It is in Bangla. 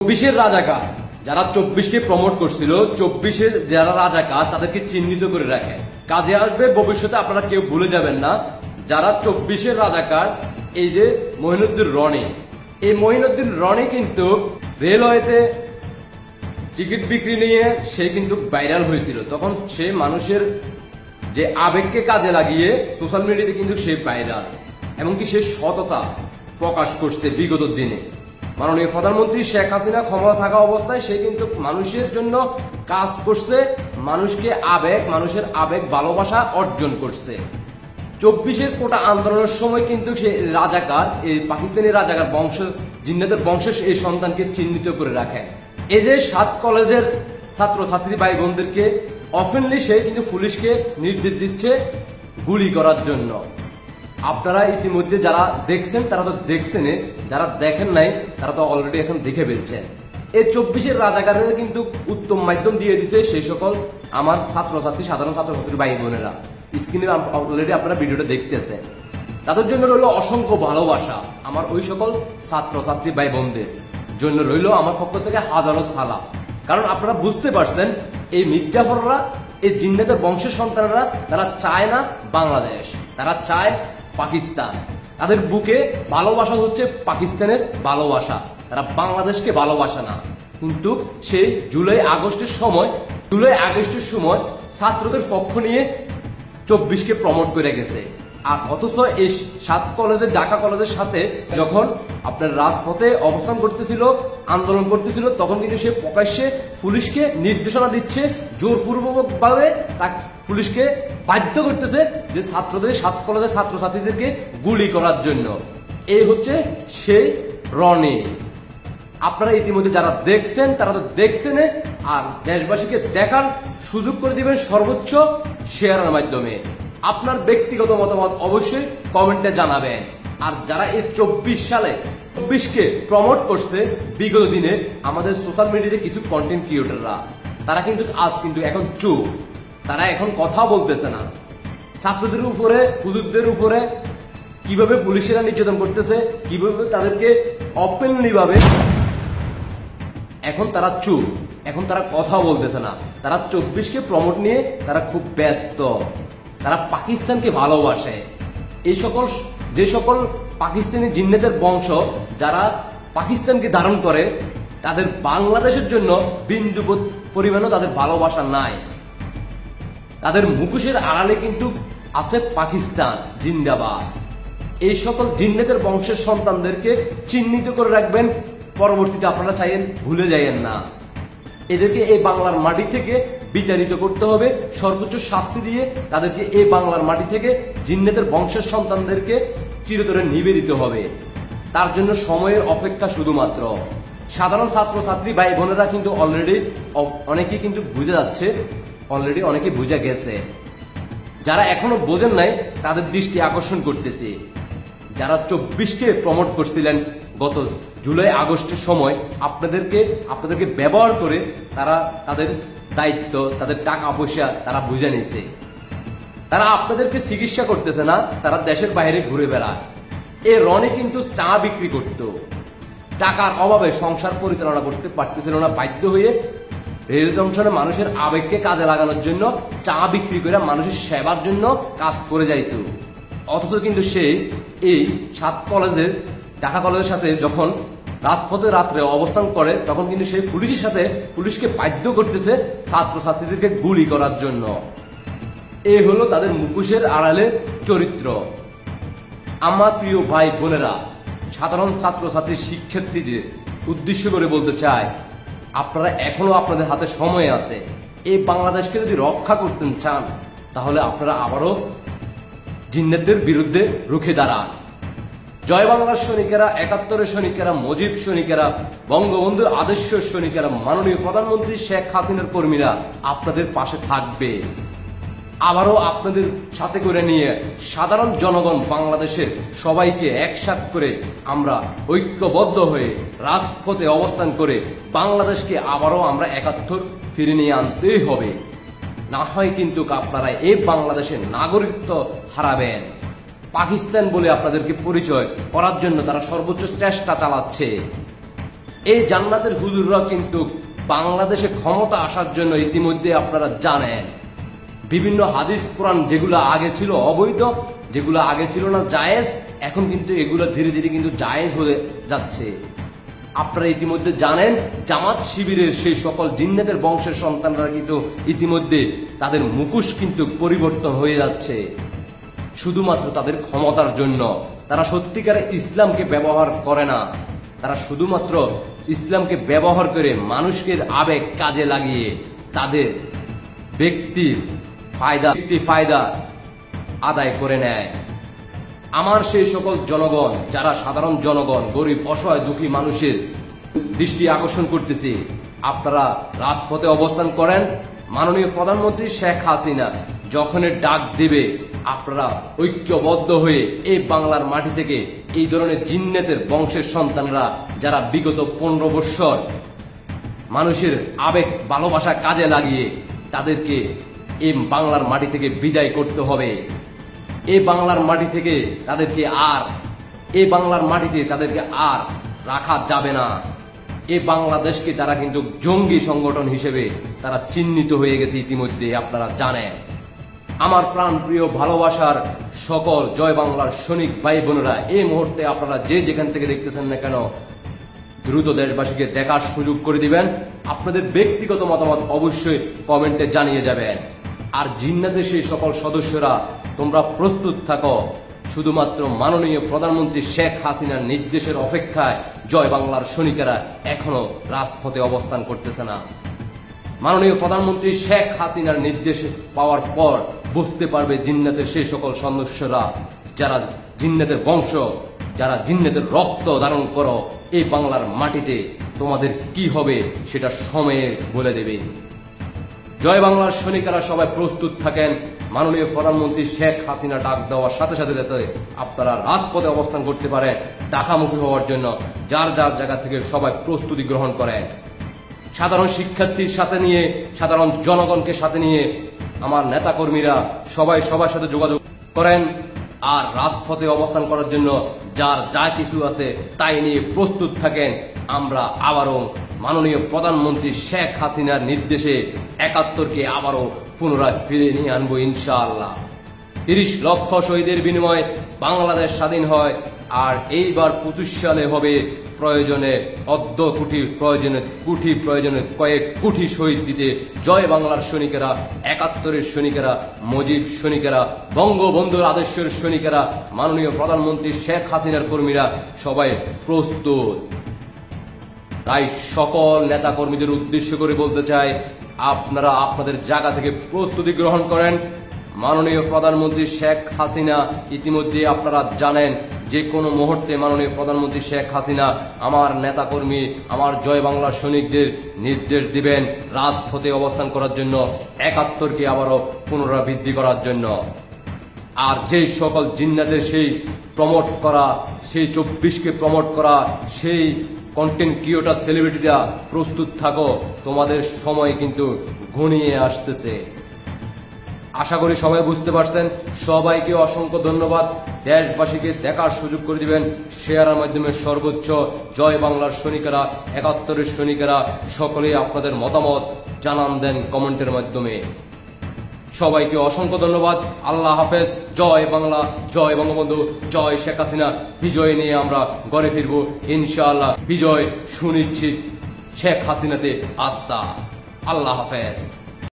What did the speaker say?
চব্বিশের রাজাকার যারা 24কে প্রমোট করছিল, 24-এর যারা রাজাকার তাদেরকে চিহ্নিত করে রাখে, কাজে আসবে ভবিষ্যতে। আপনারা কেউ ভুলে যাবেন না যারা 24-এর রাজাকার। এই যে মঈনুদ্দিন রনি, এই মঈনুদ্দিন রনি কিন্তু রেলওয়েতে টিকিট বিক্রি নিয়ে সে কিন্তু ভাইরাল হয়েছিল। তখন সে মানুষের যে আবেগকে কাজে লাগিয়ে সোশ্যাল মিডিয়াতে কিন্তু সে ভাইরাল, এমনকি সে সততা প্রকাশ করছে বিগত দিনে। মাননীয় প্রধানমন্ত্রী শেখ হাসিনা ক্ষমতা থাকা অবস্থায় সে কিন্তু মানুষের জন্য কাজ করছে, মানুষের আবেগ ভালোবাসা অর্জন করছে। 24-এর কোটা আন্দোলনের সময় কিন্তু সে রাজাকার, এই পাকিস্তানি রাজাকার বংশ, জিন্নাতের বংশের এই সন্তানকে চিহ্নিত করে রাখে। এই যে 7 কলেজের ছাত্রছাত্রী ভাই বোনদেরকে অফেনলি সে কিন্তু পুলিশকে নির্দেশ দিচ্ছে গুলি করার জন্য। আপনারা ইতিমধ্যে যারা দেখছেন তারা তো দেখছেন, যারা দেখেন নাই তারা তো অলরেডি এখন দেখে ফেলছেন। এই 24-এর রাজাকারের কিন্তু উত্তম মাধ্যম দিয়ে দিছে সেই সকল আমার ছাত্রছাত্রী, সাধারণ ছাত্রছাত্রী ভাই বোনেরা। স্ক্রিনে অলরেডি আপনারা ভিডিওটা দেখতেছেন। তাদের জন্য রইল অসংখ্য ভালোবাসা। আমার ওই সকল ছাত্রছাত্রী ভাই বোনদের জন্য রইল আমার পক্ষ থেকে হাজারো সালাম। কারণ আপনারা বুঝতে পারছেন এই মির্জাফররা, এই জিন্নাতের বংশের সন্তানরা, তারা চায় না বাংলাদেশ, তারা চায় পাকিস্তান। তাদের বুকে ভালোবাসা হচ্ছে পাকিস্তানের ভালোবাসা, তারা বাংলাদেশকে ভালোবাসে না। কিন্তু সেই জুলাই আগস্টের সময় ছাত্রদের পক্ষ নিয়ে 24-কে প্রমোট করে গেছে। আর অথচ এই 7 কলেজের, ঢাকা কলেজের সাথে যখন আপনার রাজপথে অবস্থান করতেছিল, আন্দোলন করতেছিল, তখন কিন্তু সে প্রকাশ্যে পুলিশকে নির্দেশনা দিচ্ছে, জোরপূর্বক ভাবে পুলিশকে বাধ্য করতেছে যে 7 কলেজের ছাত্রছাত্রীদেরকে গুলি করার জন্য। এই হচ্ছে সেই রনি। আপনারা ইতিমধ্যে যারা দেখছেন তারা তো দেখছেন, আর দেশবাসীকে দেখার সুযোগ করে দিবেন সর্বোচ্চ শেয়ারের মাধ্যমে। আপনার ব্যক্তিগত মতামত অবশ্যই কমেন্টে জানাবেন। আর যারা এই 24-কে প্রমোট করছে বিগত দিনে আমাদের সোশ্যাল মিডিয়াতে কিছু কন্টেন্ট ক্রিয়েটররা, তারা কিন্তু আজ কিন্তু এখন চুপ, তারা এখন কথা বলতেছে না। ছাত্রদের উপরে, হুজুরদের উপরে কিভাবে পুলিশেরা নির্যাতন করতেছে, কিভাবে তাদেরকে ওপেনলি ভাবে, এখন তারা চুপ, এখন তারা কথা বলতেছে না। তারা 24-কে প্রমোট নিয়ে তারা খুব ব্যস্ত, তারা পাকিস্তানকে ভালোবাসে। যে সকল পাকিস্তানি জিন্নাতের বংশ যারা পাকিস্তানকে ধারণ করে, তাদের বাংলাদেশের জন্য বিন্দু পরিমাণও তাদের ভালোবাসা নাই। তাদের মুখোশের আড়ালে কিন্তু আছে পাকিস্তান জিন্দাবাদ। এই সকল জিন্নাতের বংশের সন্তানদেরকে চিহ্নিত করে রাখবেন, পরবর্তীতে আপনারা চাইেন ভুলে যাইয়েন না। এদেরকে এই বাংলার মাটি থেকে বিতাড়িত করতে হবে, সর্বোচ্চ শাস্তি দিয়ে তাদেরকে এই বাংলার মাটি থেকে জিন্নাতের বংশের সন্তানদেরকে চিরতরে নিবেদিত হবে। তার জন্য সময়ের অপেক্ষা শুধুমাত্র। সাধারণ ছাত্রছাত্রী ভাই বোনেরা কিন্তু অলরেডি অনেকেই কিন্তু বুঝে যাচ্ছে, অলরেডি অনেকে বুঝে গেছে। যারা এখনো বোঝেন নাই তাদের দৃষ্টি আকর্ষণ করতেছে। যারা 24-কে প্রমোট করছিলেন গত জুলাই আগস্টের সময়, আপনাদেরকে ব্যবহার করে তারা তাদের দায়িত্ব, তাদের টাকা পয়সা তারা বুঝে নিছে। তারা আপনাদেরকে চিকিৎসা করতেছে না, তারা দেশের বাইরে ঘুরে বেড়ায়। এই রনি কিন্তু চা বিক্রি করত, টাকার অভাবে সংসার পরিচালনা করতে পারতেছিল না, বাধ্য হয়ে রেল জংশনে মানুষের আবেগকে কাজে লাগানোর জন্য চা বিক্রি করে মানুষের সেবার জন্য কাজ করে যাইত। অথচ কিন্তু সে এই 7 কলেজের, ঢাকা কলেজের সাথে যখন রাজপথে রাত্রে অবস্থান করে, তখন কিন্তু সেই পুলিশকে বাধ্য করতেছে ছাত্রছাত্রীদেরকে গুলি করার জন্য। এই হলো তাদের মুখোশের আড়ালে চরিত্র। আমার প্রিয় ভাই বোনেরা, সাধারণ ছাত্রছাত্রী শিক্ষার্থীদের উদ্দেশ্য করে বলতে চাই, আপনারা এখনো আপনাদের হাতে সময় আছে। এই বাংলাদেশকে যদি রক্ষা করতে চান, তাহলে আপনারা আবারও জিন্নাতদের বিরুদ্ধে রুখে দাঁড়ান। জয় বাংলার সৈনিকেরা, 71-এর সৈনিকেরা, মুজিব সৈনিকেরা, বঙ্গবন্ধু আদর্শের সৈনিকেরা, মাননীয় প্রধানমন্ত্রী শেখ হাসিনার কর্মীরা আপনাদের পাশে থাকবে। আবারও আপনাদের সাথে করে নিয়ে সাধারণ জনগণ, বাংলাদেশের সবাইকে একসাথ করে আমরা ঐক্যবদ্ধ হয়ে রাজপথে অবস্থান করে বাংলাদেশকে আবারও আমরা 71 ফিরে নিয়ে আনতেই হবে। না হয় কিন্তু আপনারা এই বাংলাদেশের নাগরিকত্ব হারাবেন। পাকিস্তান বলে আপনাদেরকে পরিচয় করার জন্য তারা সর্বোচ্চ চেষ্টা চালাচ্ছে। এই জান্নাতের হুজুররা কিন্তু বাংলাদেশে ক্ষমতা আসার জন্য ইতিমধ্যে আপনারা জানেন বিভিন্ন হাদিস কোরআন যেগুলো আগে ছিল অবৈধ, যেগুলো আগে ছিল না জায়েজ, এখন কিন্তু এগুলো ধীরে ধীরে কিন্তু জায়েজ হয়ে যাচ্ছে। আপনারা ইতিমধ্যে জানেন জামাত শিবিরের সেই সকল জিন্নাতের বংশের সন্তানরা কিন্তু ইতিমধ্যে তাদের মুখোশ কিন্তু পরিবর্তন হয়ে যাচ্ছে শুধুমাত্র তাদের ক্ষমতার জন্য। তারা সত্যিকারে ইসলামকে ব্যবহার করে না, তারা শুধুমাত্র ইসলামকে ব্যবহার করে মানুষকে আবেগ কাজে লাগিয়ে তাদের ব্যক্তি ফায়দা আদায় করে নেয়। আমার সেই সকল জনগণ, যারা সাধারণ জনগণ, গরিব অসহায় দুঃখী মানুষের দৃষ্টি আকর্ষণ করতেছি, আপনারা রাজপথে অবস্থান করেন। মাননীয় প্রধানমন্ত্রী শেখ হাসিনা যখন ডাক দিবে আপনারা ঐক্যবদ্ধ হয়ে এই বাংলার মাটি থেকে এই ধরনের জিন্নাতের বংশের সন্তানরা যারা বিগত 15 বছর মানুষের আবেগ ভালোবাসা কাজে লাগিয়ে তাদেরকে এই বাংলার মাটি থেকে বিদায় করতে হবে। এই বাংলার মাটি থেকে তাদেরকে আর রাখা যাবে না। এই বাংলাদেশকে তারা কিন্তু জঙ্গি সংগঠন হিসেবে তারা চিহ্নিত হয়ে গেছে ইতিমধ্যে, আপনারা জানেন। আমার প্রাণপ্রিয় ভালোবাসার সকল জয় বাংলার সৈনিক ভাই বোনেরা, এই মুহূর্তে আপনারা যে যেখান থেকে দেখতেছেন না কেন দ্রুত দেশবাসীকে দেখার সুযোগ করে দিবেন। আপনাদের ব্যক্তিগত মতামত অবশ্যই কমেন্টে জানিয়ে যাবেন। আর জিন্নাতের সেই সকল সদস্যরা তোমরা প্রস্তুত থাকো, শুধুমাত্র মাননীয় প্রধানমন্ত্রী শেখ হাসিনার নির্দেশের অপেক্ষায় জয় বাংলার সৈনিকেরা এখনো রাজপথে অবস্থান করতেছে না। মাননীয় প্রধানমন্ত্রী শেখ হাসিনার নির্দেশ পাওয়ার পর বুঝতে পারবে জিন্নাতের সেই সকল সদস্যরা, যারা জিন্নাতের বংশ, যারা জিন্নাতের রক্ত ধারণ করো এই বাংলার মাটিতে, তোমাদের কি হবে সেটা সময়ে বলে দেবে। জয় বাংলার সৈনিকেরা সবাই প্রস্তুত থাকেন। মাননীয় প্রধানমন্ত্রী শেখ হাসিনা ডাক দেওয়ার সাথে সাথে যাতে আপনারা রাজপথে অবস্থান করতে পারেন ঢাকামুখী হওয়ার জন্য যার যার জায়গা থেকে সবাই প্রস্তুতি গ্রহণ করেন। সাধারণ শিক্ষার্থীর সাথে নিয়ে, সাধারণ জনগণকে সাথে নিয়ে আমার নেতাকর্মীরা সবাই সবার সাথে যোগাযোগ করেন। আর রাজপথে অবস্থান করার জন্য যার যা কিছু আছে তাই নিয়ে প্রস্তুত থাকেন। আমরা আবারও মাননীয় প্রধানমন্ত্রী শেখ হাসিনার নির্দেশে ৭১কে আবারও পুনরায় ফিরে নিয়ে আনবো ইনশাআল্লাহ। ৩০ লক্ষ শহীদের বিনিময়ে বাংলাদেশ স্বাধীন হয়। আর এইবার ২৫ সালে হবে প্রয়োজনে অর্ধ কোটি, প্রয়োজনে কয়েক কোটি শহীদ দিতে জয় বাংলার সৈনিকেরা, ৭১-এর সৈনিকেরা, মুজিব সৈনিকেরা, বঙ্গবন্ধুর আদর্শের সৈনিকেরা, মাননীয় প্রধানমন্ত্রী শেখ হাসিনার কর্মীরা সবাই প্রস্তুত। তাই সকল নেতা কর্মীদের উদ্দেশ্য করে বলতে চাই, আপনারা আপনাদের জায়গা থেকে প্রস্তুতি গ্রহণ করেন। মাননীয় প্রধানমন্ত্রী শেখ হাসিনা ইতিমধ্যে আপনারা জানেন যে কোনো মুহূর্তে মাননীয় প্রধানমন্ত্রী শেখ হাসিনা আমার নেতাকর্মী, আমার জয় বাংলার সৈনিকদের নির্দেশ দিবেন রাজপথে অবস্থান করার জন্য, ৭১কে আবারও পুনরাবৃত্তি করার জন্য। আর যেই সকল জিন্নাতের সেই প্রমোট করা, সেই ২৪কে প্রমোট করা, সেই কন্টেন্ট ক্রিয়েটর সেলিব্রিটিরা প্রস্তুত থাকো, তোমাদের সময় কিন্তু ঘনিয়ে আসতেছে। আশা করি সবাই বুঝতে পারছেন। সবাইকে অসংখ্য ধন্যবাদ। দেশবাসীকে দেখার সুযোগ করে দিবেন শেয়ারের মাধ্যমে সর্বোচ্চ। জয় বাংলার সৈনিকেরা, ৭১-এর সৈনিকেরা সকলেই আপনাদের মতামত জানান দেন কমেন্টের মাধ্যমে। সবাইকে অসংখ্য ধন্যবাদ। আল্লাহ হাফেজ। জয় বাংলা, জয় বঙ্গবন্ধু, জয় শেখ হাসিনা। বিজয় নিয়ে আমরা ঘরে ফিরব ইনশাআল্লাহ। বিজয় সুনিশ্চিত। শেখ হাসিনাতে আস্থা। আল্লাহ হাফেজ।